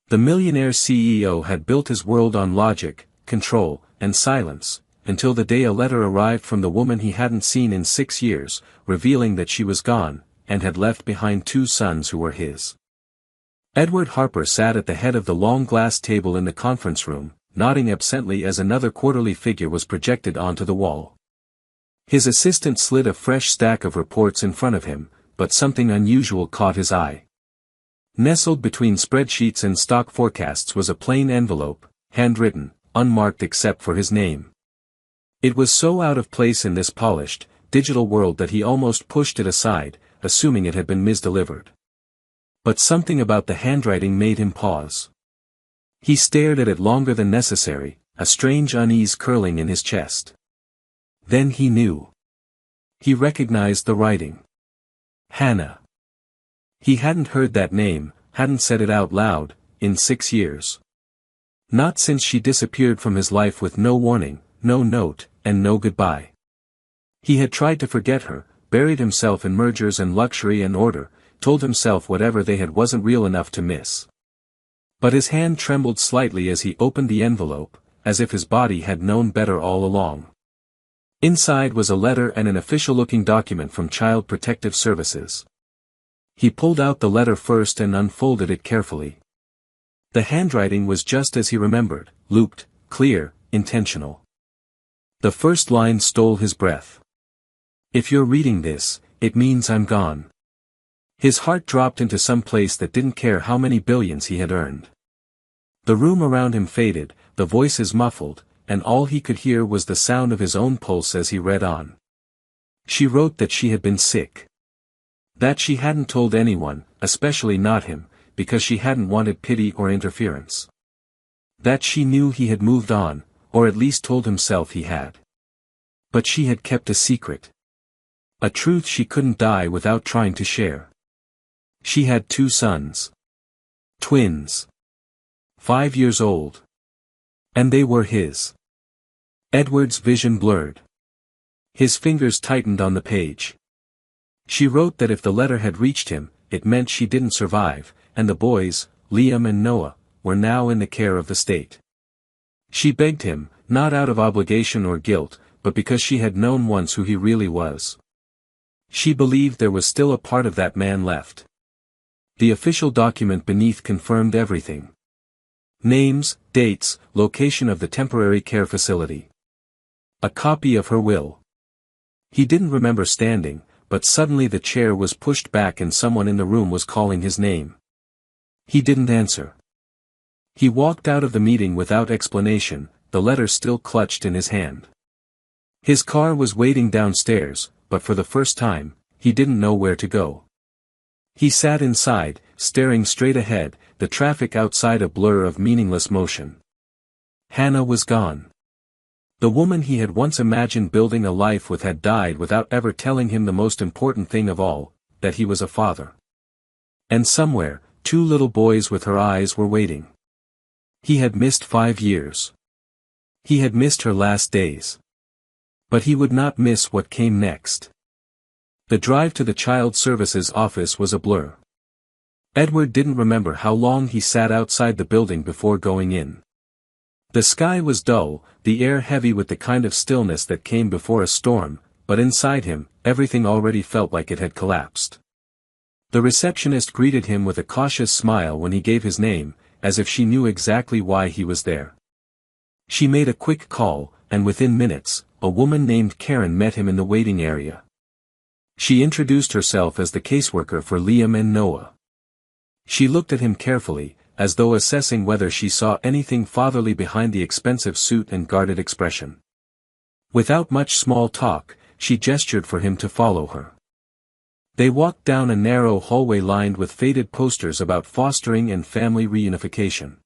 The millionaire CEO had built his world on logic, control, and silence, until the day a letter arrived from the woman he hadn't seen in 6 years, revealing that she was gone, and had left behind 2 sons who were his. Edward Harper sat at the head of the long glass table in the conference room, nodding absently as another quarterly figure was projected onto the wall. His assistant slid a fresh stack of reports in front of him, but something unusual caught his eye. Nestled between spreadsheets and stock forecasts was a plain envelope, handwritten, unmarked except for his name. It was so out of place in this polished, digital world that he almost pushed it aside, assuming it had been misdelivered. But something about the handwriting made him pause. He stared at it longer than necessary, a strange unease curling in his chest. Then he knew. He recognized the writing. Hannah. He hadn't heard that name, hadn't said it out loud, in 6 years. Not since she disappeared from his life with no warning, no note, and no goodbye. He had tried to forget her, buried himself in mergers and luxury and order, told himself whatever they had wasn't real enough to miss. But his hand trembled slightly as he opened the envelope, as if his body had known better all along. Inside was a letter and an official-looking document from Child Protective Services. He pulled out the letter first and unfolded it carefully. The handwriting was just as he remembered, looped, clear, intentional. The first line stole his breath. "If you're reading this, it means I'm gone." His heart dropped into some place that didn't care how many billions he had earned. The room around him faded, the voices muffled, and all he could hear was the sound of his own pulse as he read on. She wrote that she had been sick. That she hadn't told anyone, especially not him, because she hadn't wanted pity or interference. That she knew he had moved on, or at least told himself he had. But she had kept a secret. A truth she couldn't die without trying to share. She had 2 sons. Twins. 5 years old. And they were his. Edward's vision blurred. His fingers tightened on the page. She wrote that if the letter had reached him, it meant she didn't survive, and the boys, Liam and Noah, were now in the care of the state. She begged him, not out of obligation or guilt, but because she had known once who he really was. She believed there was still a part of that man left. The official document beneath confirmed everything. Names, dates, location of the temporary care facility. A copy of her will. He didn't remember standing, but suddenly the chair was pushed back and someone in the room was calling his name. He didn't answer. He walked out of the meeting without explanation, the letter still clutched in his hand. His car was waiting downstairs, but for the first time, he didn't know where to go. He sat inside, staring straight ahead, the traffic outside a blur of meaningless motion. Hannah was gone. The woman he had once imagined building a life with had died without ever telling him the most important thing of all, that he was a father. And somewhere, 2 little boys with her eyes were waiting. He had missed 5 years. He had missed her last days. But he would not miss what came next. The drive to the Child Services office was a blur. Edward didn't remember how long he sat outside the building before going in. The sky was dull, the air heavy with the kind of stillness that came before a storm, but inside him, everything already felt like it had collapsed. The receptionist greeted him with a cautious smile when he gave his name, as if she knew exactly why he was there. She made a quick call, and within minutes, a woman named Karen met him in the waiting area. She introduced herself as the caseworker for Liam and Noah. She looked at him carefully, as though assessing whether she saw anything fatherly behind the expensive suit and guarded expression. Without much small talk, she gestured for him to follow her. They walked down a narrow hallway lined with faded posters about fostering and family reunification.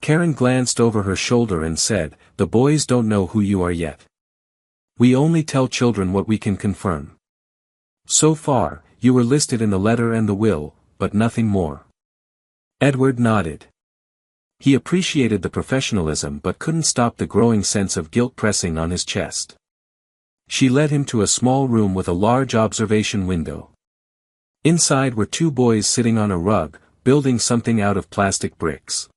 Karen glanced over her shoulder and said, "The boys don't know who you are yet. We only tell children what we can confirm. So far, you were listed in the letter and the will, but nothing more." Edward nodded. He appreciated the professionalism but couldn't stop the growing sense of guilt pressing on his chest. She led him to a small room with a large observation window. Inside were 2 boys sitting on a rug, building something out of plastic bricks.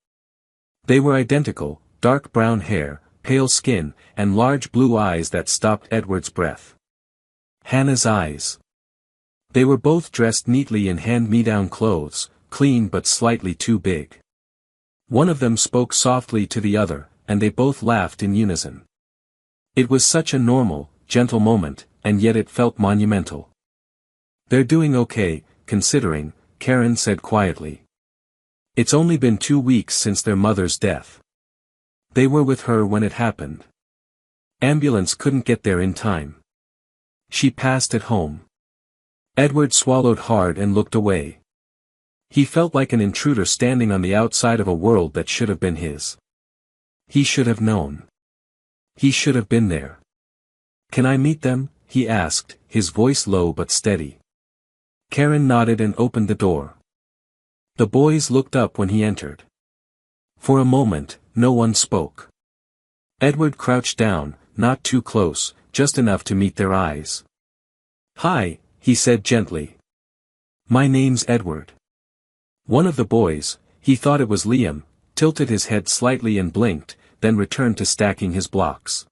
They were identical, dark brown hair, pale skin, and large blue eyes that stopped Edward's breath. Hannah's eyes. They were both dressed neatly in hand-me-down clothes, clean but slightly too big. One of them spoke softly to the other, and they both laughed in unison. It was such a normal, gentle moment, and yet it felt monumental. "They're doing okay, considering," Karen said quietly. "It's only been 2 weeks since their mother's death. They were with her when it happened. Ambulance couldn't get there in time. She passed at home." Edward swallowed hard and looked away. He felt like an intruder standing on the outside of a world that should have been his. He should have known. He should have been there. "Can I meet them?" he asked, his voice low but steady. Karen nodded and opened the door. The boys looked up when he entered. For a moment, no one spoke. Edward crouched down, not too close, just enough to meet their eyes. "Hi," he said gently. "My name's Edward." One of the boys, he thought it was Liam, tilted his head slightly and blinked, then returned to stacking his blocks.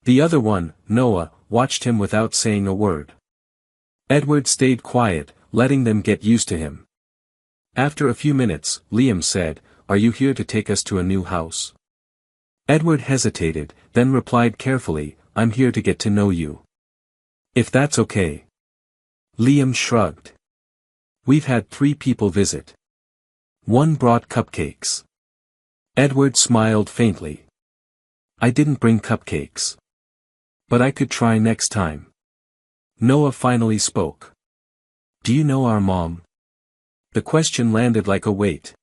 The other one, Noah, watched him without saying a word. Edward stayed quiet, letting them get used to him. After a few minutes, Liam said, "Are you here to take us to a new house?" Edward hesitated, then replied carefully, "I'm here to get to know you. If that's okay." Liam shrugged. "We've had 3 people visit. One brought cupcakes." Edward smiled faintly. "I didn't bring cupcakes. But I could try next time." Noah finally spoke. "Do you know our mom?" The question landed like a weight.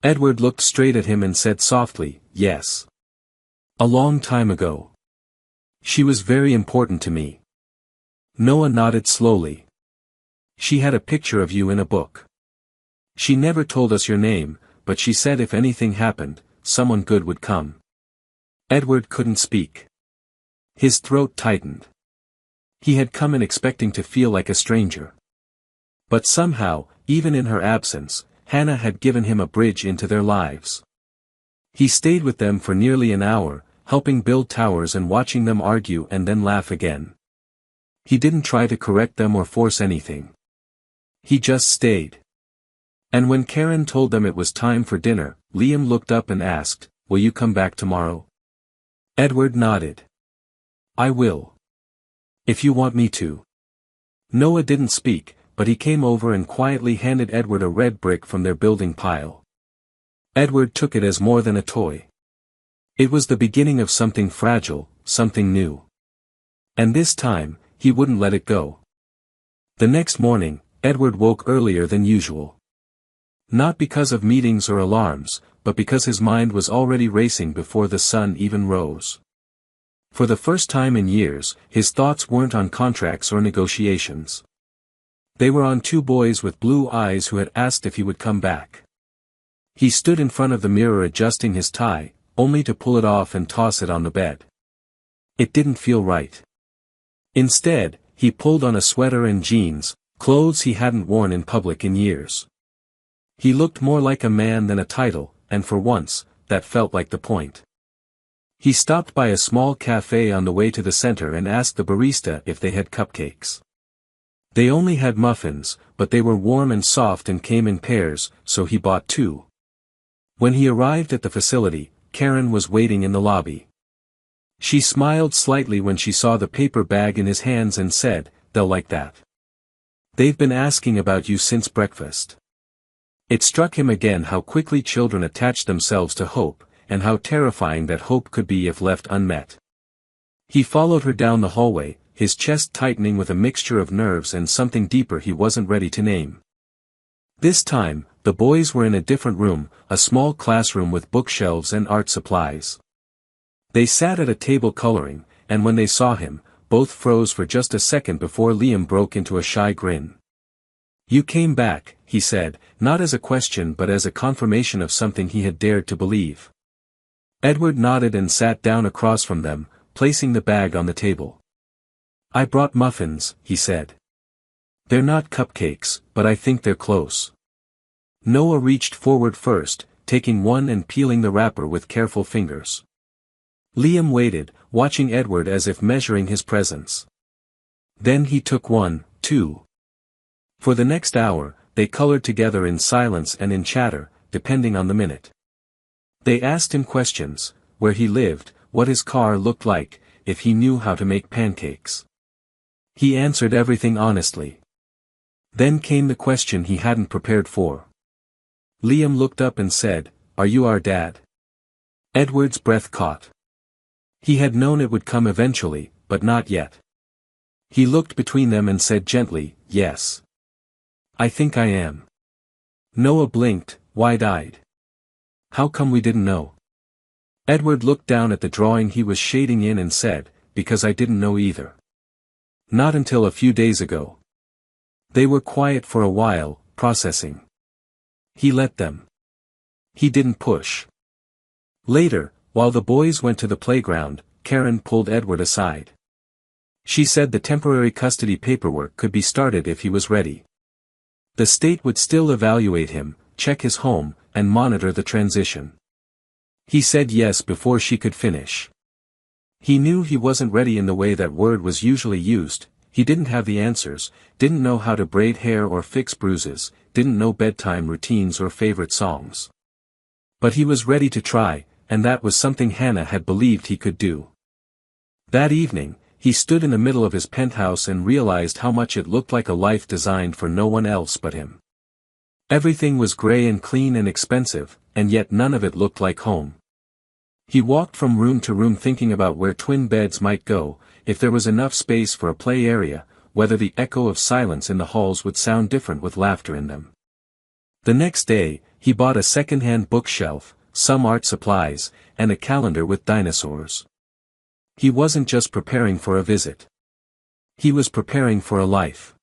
Edward looked straight at him and said softly, "Yes. A long time ago. She was very important to me." Noah nodded slowly. "She had a picture of you in a book. She never told us your name, but she said if anything happened, someone good would come." Edward couldn't speak. His throat tightened. He had come in expecting to feel like a stranger. But somehow, even in her absence, Hannah had given him a bridge into their lives. He stayed with them for nearly an hour, helping build towers and watching them argue and then laugh again. He didn't try to correct them or force anything. He just stayed. And when Karen told them it was time for dinner, Liam looked up and asked, "Will you come back tomorrow?" Edward nodded. "I will. If you want me to." Noah didn't speak, but he came over and quietly handed Edward a red brick from their building pile. Edward took it as more than a toy. It was the beginning of something fragile, something new. And this time, he wouldn't let it go. The next morning, Edward woke earlier than usual. Not because of meetings or alarms, but because his mind was already racing before the sun even rose. For the first time in years, his thoughts weren't on contracts or negotiations. They were on 2 boys with blue eyes who had asked if he would come back. He stood in front of the mirror adjusting his tie, only to pull it off and toss it on the bed. It didn't feel right. Instead, he pulled on a sweater and jeans, clothes he hadn't worn in public in years. He looked more like a man than a title, and for once, that felt like the point. He stopped by a small cafe on the way to the center and asked the barista if they had cupcakes. They only had muffins, but they were warm and soft and came in pairs, so he bought 2. When he arrived at the facility, Karen was waiting in the lobby. She smiled slightly when she saw the paper bag in his hands and said, "They'll like that. They've been asking about you since breakfast." It struck him again how quickly children attach themselves to hope, and how terrifying that hope could be if left unmet. He followed her down the hallway, his chest tightening with a mixture of nerves and something deeper he wasn't ready to name. This time, the boys were in a different room, a small classroom with bookshelves and art supplies. They sat at a table coloring, and when they saw him, both froze for just a second before Liam broke into a shy grin. "You came back," he said, not as a question but as a confirmation of something he had dared to believe. Edward nodded and sat down across from them, placing the bag on the table. "I brought muffins," he said. "They're not cupcakes, but I think they're close." Noah reached forward first, taking one and peeling the wrapper with careful fingers. Liam waited, watching Edward as if measuring his presence. Then he took one, too. For the next hour, they colored together in silence and in chatter, depending on the minute. They asked him questions: where he lived, what his car looked like, if he knew how to make pancakes. He answered everything honestly. Then came the question he hadn't prepared for. Liam looked up and said, "Are you our dad?" Edward's breath caught. He had known it would come eventually, but not yet. He looked between them and said gently, "Yes. I think I am." Noah blinked, wide-eyed. "How come we didn't know?" Edward looked down at the drawing he was shading in and said, "Because I didn't know either. Not until a few days ago." They were quiet for a while, processing. He let them. He didn't push. Later, while the boys went to the playground, Karen pulled Edward aside. She said the temporary custody paperwork could be started if he was ready. The state would still evaluate him, check his home, and monitor the transition. He said yes before she could finish. He knew he wasn't ready in the way that word was usually used. He didn't have the answers, didn't know how to braid hair or fix bruises, didn't know bedtime routines or favorite songs. But he was ready to try, and that was something Hannah had believed he could do. That evening, he stood in the middle of his penthouse and realized how much it looked like a life designed for no one else but him. Everything was gray and clean and expensive, and yet none of it looked like home. He walked from room to room thinking about where twin beds might go, if there was enough space for a play area, whether the echo of silence in the halls would sound different with laughter in them. The next day, he bought a second-hand bookshelf, some art supplies, and a calendar with dinosaurs. He wasn't just preparing for a visit. He was preparing for a life.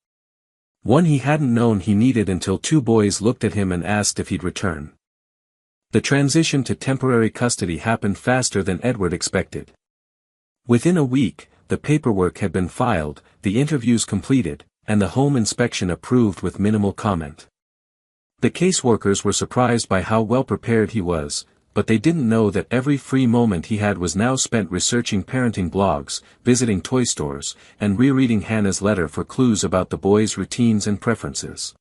One he hadn't known he needed until two boys looked at him and asked if he'd return. The transition to temporary custody happened faster than Edward expected. Within a week, the paperwork had been filed, the interviews completed, and the home inspection approved with minimal comment. The caseworkers were surprised by how well prepared he was, but they didn't know that every free moment he had was now spent researching parenting blogs, visiting toy stores, and rereading Hannah's letter for clues about the boys' routines and preferences.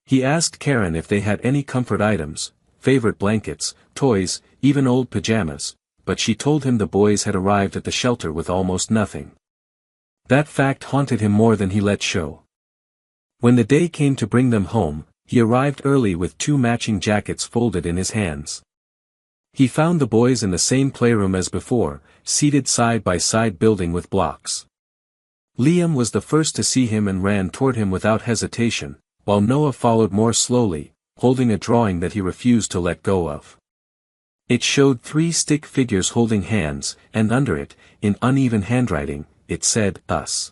He asked Karen if they had any comfort items, favorite blankets, toys, even old pajamas, but she told him the boys had arrived at the shelter with almost nothing. That fact haunted him more than he let show. When the day came to bring them home, he arrived early with two matching jackets folded in his hands. He found the boys in the same playroom as before, seated side by side building with blocks. Liam was the first to see him and ran toward him without hesitation, while Noah followed more slowly, holding a drawing that he refused to let go of. It showed three stick figures holding hands, and under it, in uneven handwriting, it said, "Us."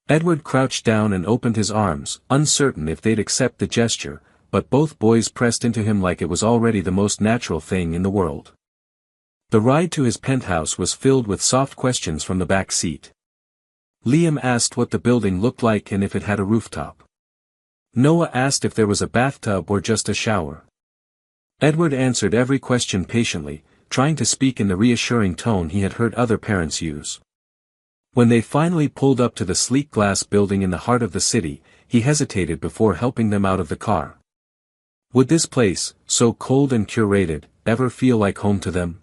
Edward crouched down and opened his arms, uncertain if they'd accept the gesture, but both boys pressed into him like it was already the most natural thing in the world. The ride to his penthouse was filled with soft questions from the back seat. Liam asked what the building looked like and if it had a rooftop. Noah asked if there was a bathtub or just a shower. Edward answered every question patiently, trying to speak in the reassuring tone he had heard other parents use. When they finally pulled up to the sleek glass building in the heart of the city, he hesitated before helping them out of the car. Would this place, so cold and curated, ever feel like home to them?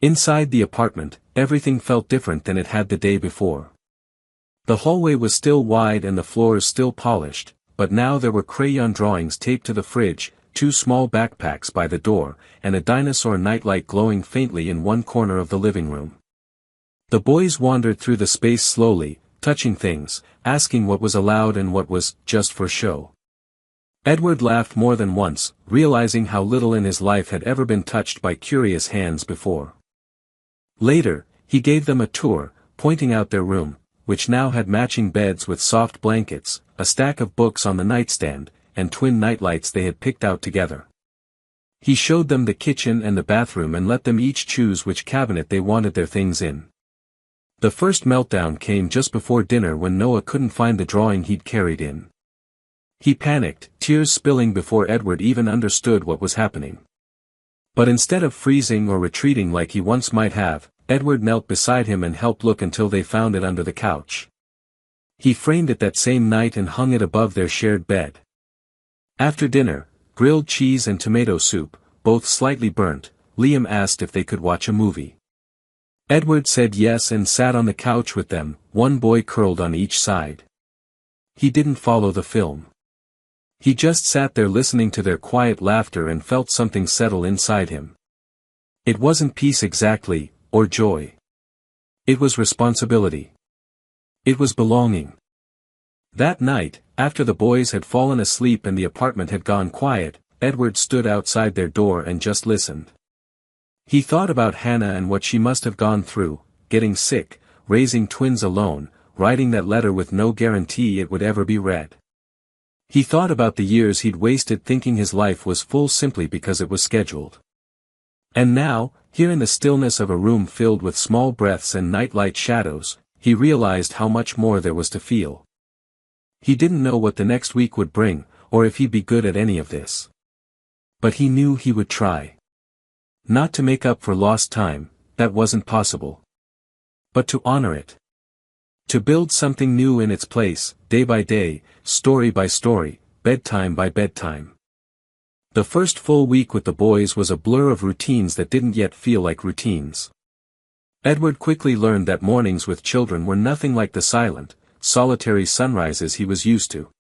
Inside the apartment, everything felt different than it had the day before. The hallway was still wide and the floors still polished, but now there were crayon drawings taped to the fridge, two small backpacks by the door, and a dinosaur nightlight glowing faintly in one corner of the living room. The boys wandered through the space slowly, touching things, asking what was allowed and what was just for show. Edward laughed more than once, realizing how little in his life had ever been touched by curious hands before. Later, he gave them a tour, pointing out their room, which now had matching beds with soft blankets, a stack of books on the nightstand, and twin nightlights they had picked out together. He showed them the kitchen and the bathroom and let them each choose which cabinet they wanted their things in. The first meltdown came just before dinner when Noah couldn't find the drawing he'd carried in. He panicked, tears spilling before Edward even understood what was happening. But instead of freezing or retreating like he once might have, Edward knelt beside him and helped look until they found it under the couch. He framed it that same night and hung it above their shared bed. After dinner, grilled cheese and tomato soup, both slightly burnt, Liam asked if they could watch a movie. Edward said yes and sat on the couch with them, one boy curled on each side. He didn't follow the film. He just sat there listening to their quiet laughter and felt something settle inside him. It wasn't peace exactly, or joy. It was responsibility. It was belonging. That night, after the boys had fallen asleep and the apartment had gone quiet, Edward stood outside their door and just listened. He thought about Hannah and what she must have gone through, getting sick, raising twins alone, writing that letter with no guarantee it would ever be read. He thought about the years he'd wasted thinking his life was full simply because it was scheduled. And now, here in the stillness of a room filled with small breaths and nightlight shadows, he realized how much more there was to feel. He didn't know what the next week would bring, or if he'd be good at any of this. But he knew he would try. Not to make up for lost time, that wasn't possible. But to honor it. To build something new in its place, day by day, story by story, bedtime by bedtime. The first full week with the boys was a blur of routines that didn't yet feel like routines. Edward quickly learned that mornings with children were nothing like the silent, solitary sunrises he was used to.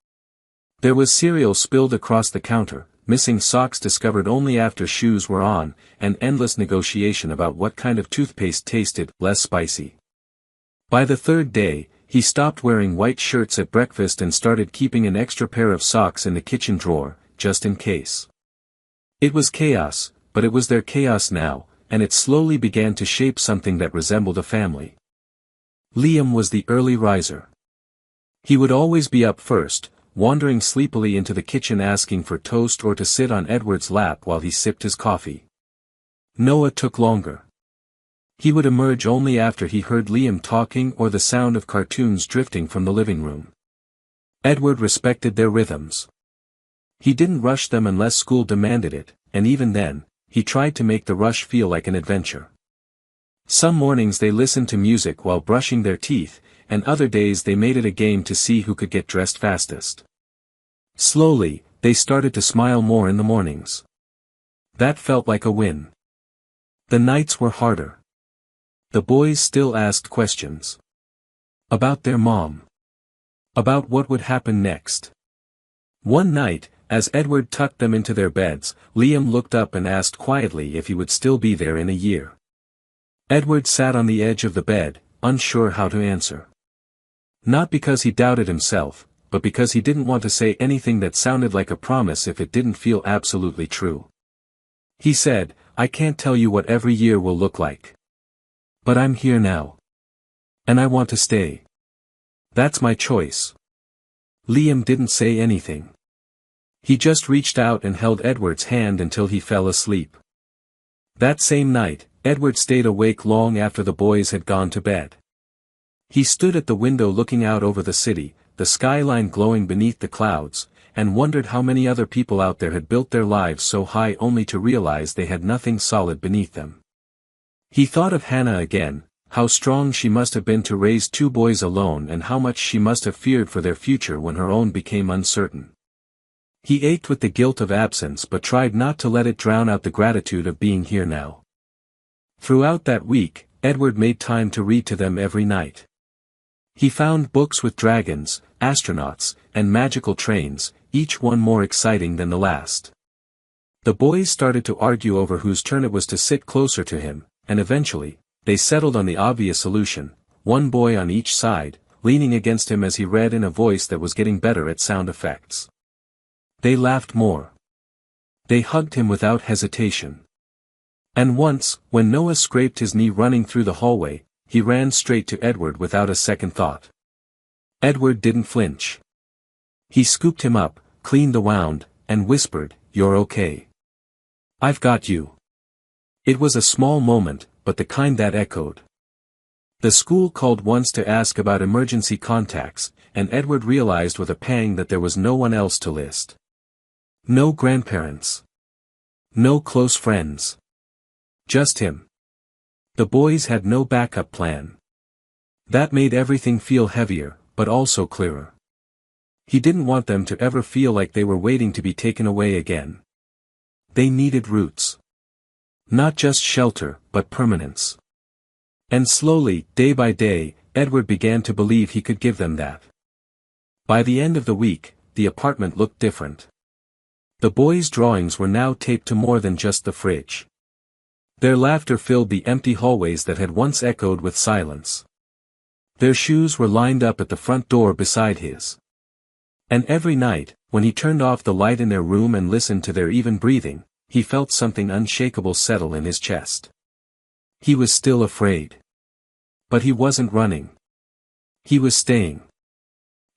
There was cereal spilled across the counter, missing socks discovered only after shoes were on, and endless negotiation about what kind of toothpaste tasted less spicy. By the third day, he stopped wearing white shirts at breakfast and started keeping an extra pair of socks in the kitchen drawer, just in case. It was chaos, but it was their chaos now, and it slowly began to shape something that resembled a family. Liam was the early riser. He would always be up first, wandering sleepily into the kitchen asking for toast or to sit on Edward's lap while he sipped his coffee. Noah took longer. He would emerge only after he heard Liam talking or the sound of cartoons drifting from the living room. Edward respected their rhythms. He didn't rush them unless school demanded it, and even then, he tried to make the rush feel like an adventure. Some mornings they listened to music while brushing their teeth, and other days they made it a game to see who could get dressed fastest. Slowly, they started to smile more in the mornings. That felt like a win. The nights were harder. The boys still asked questions. About their mom. About what would happen next. One night, as Edward tucked them into their beds, Liam looked up and asked quietly if he would still be there in a year. Edward sat on the edge of the bed, unsure how to answer. Not because he doubted himself, but because he didn't want to say anything that sounded like a promise if it didn't feel absolutely true. He said, "I can't tell you what every year will look like. But I'm here now. And I want to stay. That's my choice." Liam didn't say anything. He just reached out and held Edward's hand until he fell asleep. That same night, Edward stayed awake long after the boys had gone to bed. He stood at the window looking out over the city, the skyline glowing beneath the clouds, and wondered how many other people out there had built their lives so high only to realize they had nothing solid beneath them. He thought of Hannah again, how strong she must have been to raise two boys alone and how much she must have feared for their future when her own became uncertain. He ached with the guilt of absence but tried not to let it drown out the gratitude of being here now. Throughout that week, Edward made time to read to them every night. He found books with dragons, astronauts, and magical trains, each one more exciting than the last. The boys started to argue over whose turn it was to sit closer to him, and eventually, they settled on the obvious solution, one boy on each side, leaning against him as he read in a voice that was getting better at sound effects. They laughed more. They hugged him without hesitation. And once, when Noah scraped his knee running through the hallway, he ran straight to Edward without a second thought. Edward didn't flinch. He scooped him up, cleaned the wound, and whispered, "You're okay. I've got you." It was a small moment, but the kind that echoed. The school called once to ask about emergency contacts, and Edward realized with a pang that there was no one else to list. No grandparents. No close friends. Just him. The boys had no backup plan. That made everything feel heavier, but also clearer. He didn't want them to ever feel like they were waiting to be taken away again. They needed roots. Not just shelter, but permanence. And slowly, day by day, Edward began to believe he could give them that. By the end of the week, the apartment looked different. The boys' drawings were now taped to more than just the fridge. Their laughter filled the empty hallways that had once echoed with silence. Their shoes were lined up at the front door beside his. And every night, when he turned off the light in their room and listened to their even breathing, he felt something unshakable settle in his chest. He was still afraid. But he wasn't running. He was staying.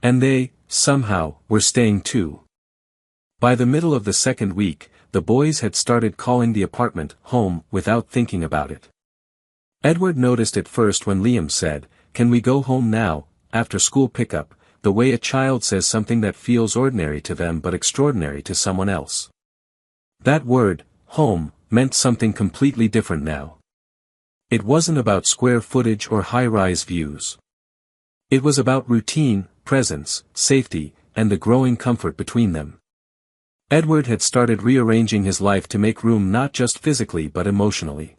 And they, somehow, were staying too. By the middle of the second week, the boys had started calling the apartment home without thinking about it. Edward noticed it first when Liam said, "Can we go home now, after school pickup?" The way a child says something that feels ordinary to them but extraordinary to someone else. That word, home, meant something completely different now. It wasn't about square footage or high-rise views. It was about routine, presence, safety, and the growing comfort between them. Edward had started rearranging his life to make room not just physically but emotionally.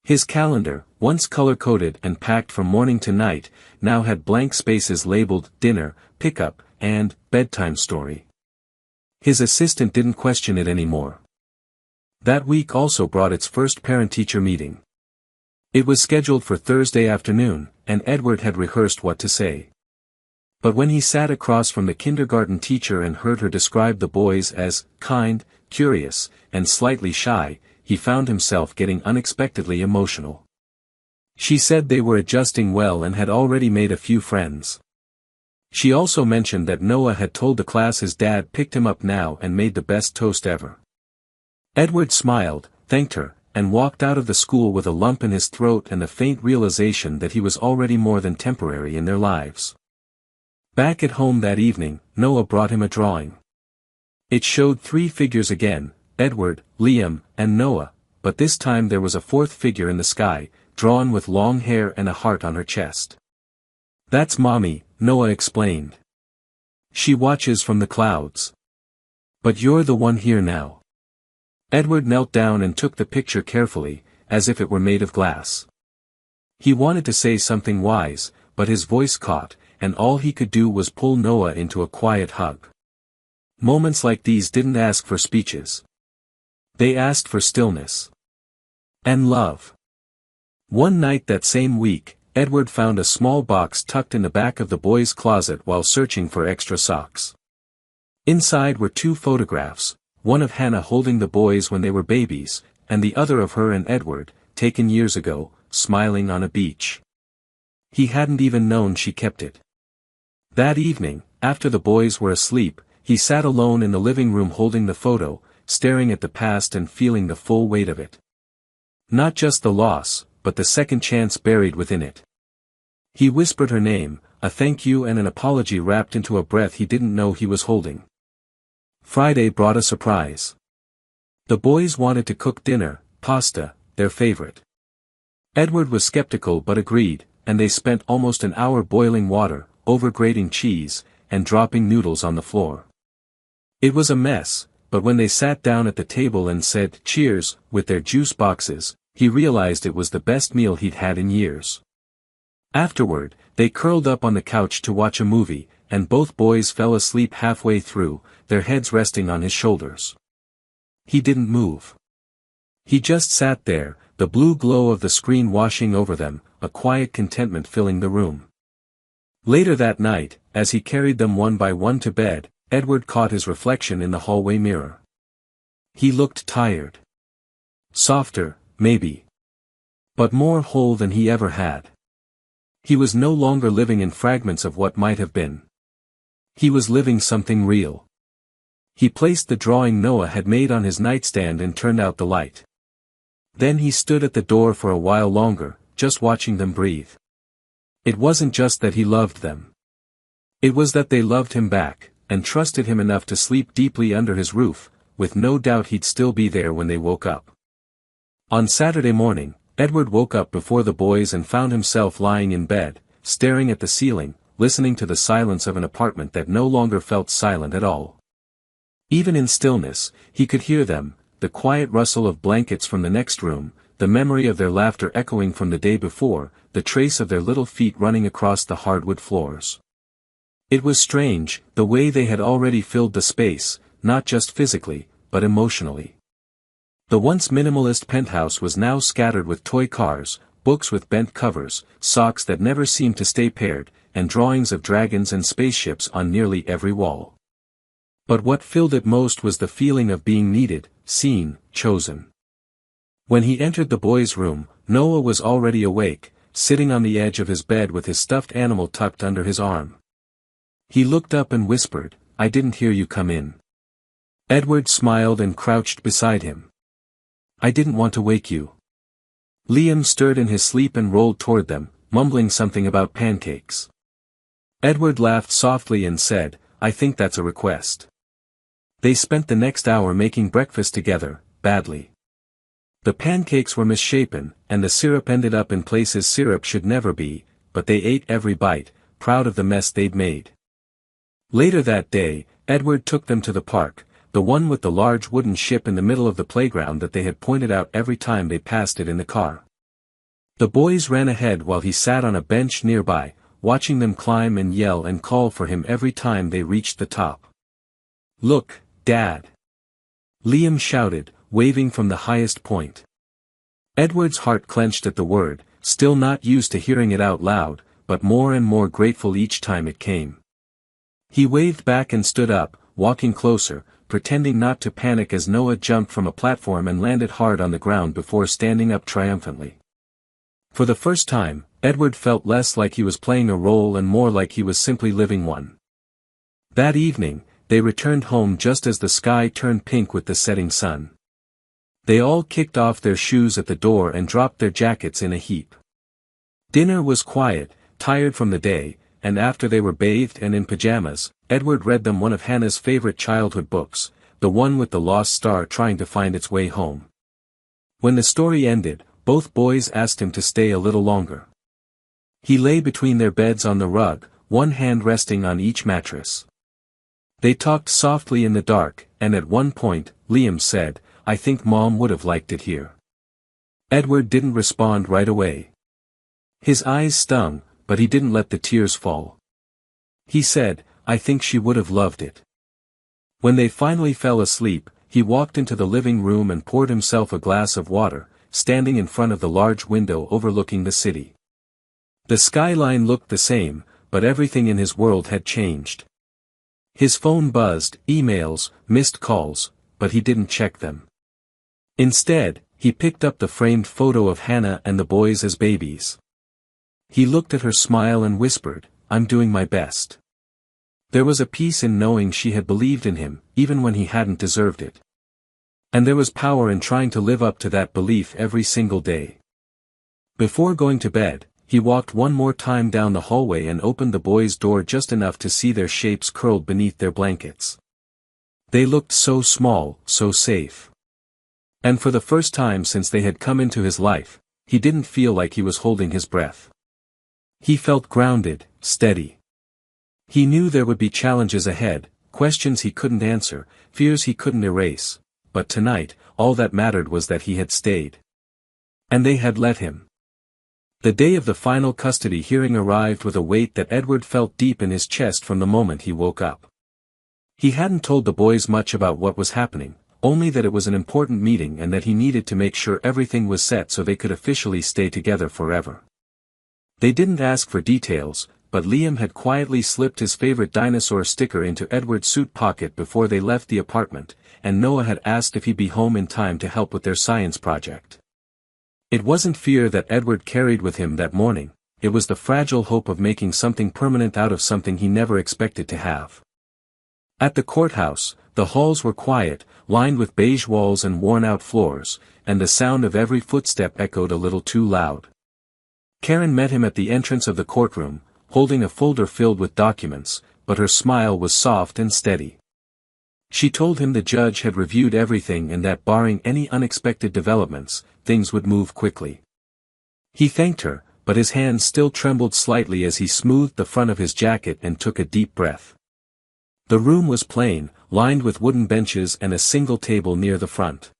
His calendar, once color-coded and packed from morning to night, now had blank spaces labeled dinner, pickup, and bedtime story. His assistant didn't question it anymore. That week also brought its first parent-teacher meeting. It was scheduled for Thursday afternoon, and Edward had rehearsed what to say. But when he sat across from the kindergarten teacher and heard her describe the boys as kind, curious, and slightly shy, he found himself getting unexpectedly emotional. She said they were adjusting well and had already made a few friends. She also mentioned that Noah had told the class his dad picked him up now and made the best toast ever. Edward smiled, thanked her, and walked out of the school with a lump in his throat and the faint realization that he was already more than temporary in their lives. Back at home that evening, Noah brought him a drawing. It showed 3 figures again, Edward, Liam, and Noah, but this time there was a 4th figure in the sky, drawn with long hair and a heart on her chest. "That's Mommy," Noah explained. "She watches from the clouds. But you're the one here now." Edward knelt down and took the picture carefully, as if it were made of glass. He wanted to say something wise, but his voice caught, and all he could do was pull Noah into a quiet hug. Moments like these didn't ask for speeches. They asked for stillness. And love. One night that same week, Edward found a small box tucked in the back of the boys' closet while searching for extra socks. Inside were 2 photographs, one of Hannah holding the boys when they were babies, and the other of her and Edward, taken years ago, smiling on a beach. He hadn't even known she kept it. That evening, after the boys were asleep, he sat alone in the living room holding the photo, staring at the past and feeling the full weight of it. Not just the loss, but the second chance buried within it. He whispered her name, a thank you and an apology wrapped into a breath he didn't know he was holding. Friday brought a surprise. The boys wanted to cook dinner, pasta, their favorite. Edward was skeptical but agreed, and they spent almost an hour boiling water, over-grating cheese, and dropping noodles on the floor. It was a mess, but when they sat down at the table and said cheers with their juice boxes, he realized it was the best meal he'd had in years. Afterward, they curled up on the couch to watch a movie, and both boys fell asleep halfway through, their heads resting on his shoulders. He didn't move. He just sat there, the blue glow of the screen washing over them, a quiet contentment filling the room. Later that night, as he carried them one by one to bed, Edward caught his reflection in the hallway mirror. He looked tired. Softer, maybe. But more whole than he ever had. He was no longer living in fragments of what might have been. He was living something real. He placed the drawing Noah had made on his nightstand and turned out the light. Then he stood at the door for a while longer, just watching them breathe. It wasn't just that he loved them. It was that they loved him back, and trusted him enough to sleep deeply under his roof, with no doubt he'd still be there when they woke up. On Saturday morning, Edward woke up before the boys and found himself lying in bed, staring at the ceiling, listening to the silence of an apartment that no longer felt silent at all. Even in stillness, he could hear them, the quiet rustle of blankets from the next room, the memory of their laughter echoing from the day before, the trace of their little feet running across the hardwood floors. It was strange, the way they had already filled the space, not just physically, but emotionally. The once minimalist penthouse was now scattered with toy cars, books with bent covers, socks that never seemed to stay paired, and drawings of dragons and spaceships on nearly every wall. But what filled it most was the feeling of being needed, seen, chosen. When he entered the boys' room, Noah was already awake, sitting on the edge of his bed with his stuffed animal tucked under his arm. He looked up and whispered, "I didn't hear you come in." Edward smiled and crouched beside him. "I didn't want to wake you." Liam stirred in his sleep and rolled toward them, mumbling something about pancakes. Edward laughed softly and said, "I think that's a request." They spent the next hour making breakfast together, badly. The pancakes were misshapen, and the syrup ended up in places syrup should never be, but they ate every bite, proud of the mess they'd made. Later that day, Edward took them to the park, the one with the large wooden ship in the middle of the playground that they had pointed out every time they passed it in the car. The boys ran ahead while he sat on a bench nearby, watching them climb and yell and call for him every time they reached the top. "Look, Dad!" Liam shouted, waving from the highest point. Edward's heart clenched at the word, still not used to hearing it out loud, but more and more grateful each time it came. He waved back and stood up, walking closer, pretending not to panic as Noah jumped from a platform and landed hard on the ground before standing up triumphantly. For the first time, Edward felt less like he was playing a role and more like he was simply living one. That evening, they returned home just as the sky turned pink with the setting sun. They all kicked off their shoes at the door and dropped their jackets in a heap. Dinner was quiet, tired from the day, and after they were bathed and in pajamas, Edward read them one of Hannah's favorite childhood books, the one with the lost star trying to find its way home. When the story ended, both boys asked him to stay a little longer. He lay between their beds on the rug, one hand resting on each mattress. They talked softly in the dark, and at one point, Liam said, "I think Mom would have liked it here." Edward didn't respond right away. His eyes stung, but he didn't let the tears fall. He said, "I think she would have loved it." When they finally fell asleep, he walked into the living room and poured himself a glass of water, standing in front of the large window overlooking the city. The skyline looked the same, but everything in his world had changed. His phone buzzed, emails, missed calls, but he didn't check them. Instead, he picked up the framed photo of Hannah and the boys as babies. He looked at her smile and whispered, "I'm doing my best." There was a peace in knowing she had believed in him, even when he hadn't deserved it. And there was power in trying to live up to that belief every single day. Before going to bed, he walked one more time down the hallway and opened the boys' door just enough to see their shapes curled beneath their blankets. They looked so small, so safe. And for the first time since they had come into his life, he didn't feel like he was holding his breath. He felt grounded, steady. He knew there would be challenges ahead, questions he couldn't answer, fears he couldn't erase, but tonight, all that mattered was that he had stayed. And they had let him. The day of the final custody hearing arrived with a weight that Edward felt deep in his chest from the moment he woke up. He hadn't told the boys much about what was happening, only that it was an important meeting and that he needed to make sure everything was set so they could officially stay together forever. They didn't ask for details, but Liam had quietly slipped his favorite dinosaur sticker into Edward's suit pocket before they left the apartment, and Noah had asked if he'd be home in time to help with their science project. It wasn't fear that Edward carried with him that morning, it was the fragile hope of making something permanent out of something he never expected to have. At the courthouse, the halls were quiet, lined with beige walls and worn-out floors, and the sound of every footstep echoed a little too loud. Karen met him at the entrance of the courtroom, holding a folder filled with documents, but her smile was soft and steady. She told him the judge had reviewed everything and that barring any unexpected developments, things would move quickly. He thanked her, but his hands still trembled slightly as he smoothed the front of his jacket and took a deep breath. The room was plain, lined with wooden benches and a single table near the front.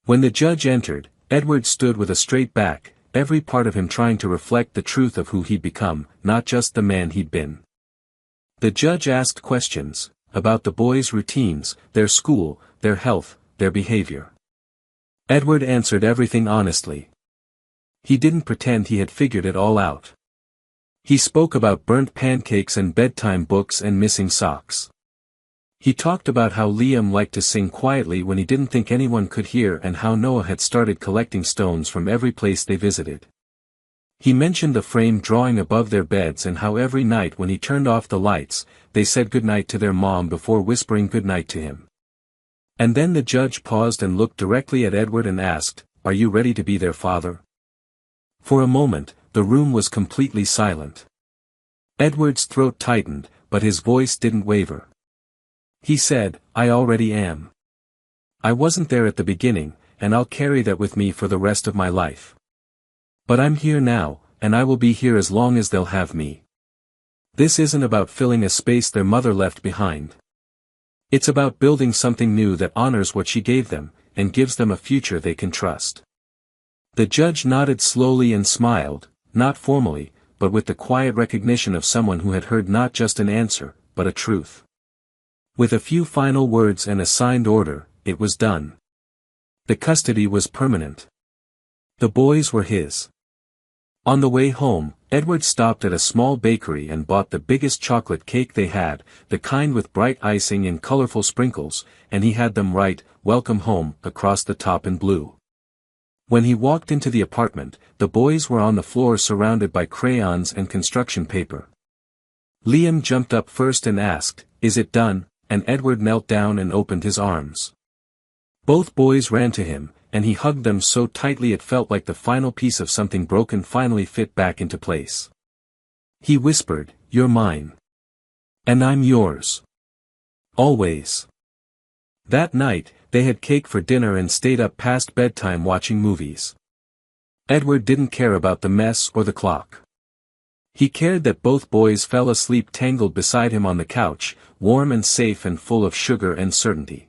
When the judge entered, Edward stood with a straight back, every part of him trying to reflect the truth of who he'd become, not just the man he'd been. The judge asked questions about the boys' routines, their school, their health, their behavior. Edward answered everything honestly. He didn't pretend he had figured it all out. He spoke about burnt pancakes and bedtime books and missing socks. He talked about how Liam liked to sing quietly when he didn't think anyone could hear and how Noah had started collecting stones from every place they visited. He mentioned the frame drawing above their beds and how every night when he turned off the lights, they said goodnight to their mom before whispering goodnight to him. And then the judge paused and looked directly at Edward and asked, "Are you ready to be their father?" For a moment, the room was completely silent. Edward's throat tightened, but his voice didn't waver. He said, "I already am. I wasn't there at the beginning, and I'll carry that with me for the rest of my life. But I'm here now, and I will be here as long as they'll have me. This isn't about filling a space their mother left behind. It's about building something new that honors what she gave them, and gives them a future they can trust." The judge nodded slowly and smiled, not formally, but with the quiet recognition of someone who had heard not just an answer, but a truth. With a few final words and a signed order, it was done. The custody was permanent. The boys were his. On the way home, Edward stopped at a small bakery and bought the biggest chocolate cake they had, the kind with bright icing and colorful sprinkles, and he had them write, "Welcome home," across the top in blue. When he walked into the apartment, the boys were on the floor surrounded by crayons and construction paper. Liam jumped up first and asked, "Is it done?" and Edward knelt down and opened his arms. Both boys ran to him, and he hugged them so tightly it felt like the final piece of something broken finally fit back into place. He whispered, "You're mine. And I'm yours. Always." That night, they had cake for dinner and stayed up past bedtime watching movies. Edward didn't care about the mess or the clock. He cared that both boys fell asleep tangled beside him on the couch, warm and safe and full of sugar and certainty.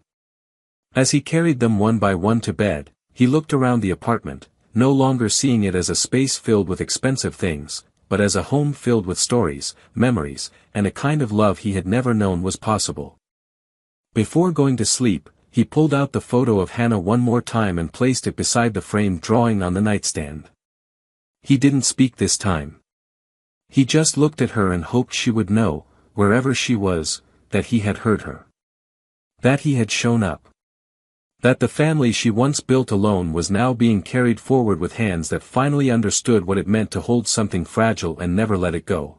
As he carried them one by one to bed, he looked around the apartment, no longer seeing it as a space filled with expensive things, but as a home filled with stories, memories, and a kind of love he had never known was possible. Before going to sleep, he pulled out the photo of Hannah one more time and placed it beside the framed drawing on the nightstand. He didn't speak this time. He just looked at her and hoped she would know, wherever she was, that he had heard her. That he had shown up. That the family she once built alone was now being carried forward with hands that finally understood what it meant to hold something fragile and never let it go.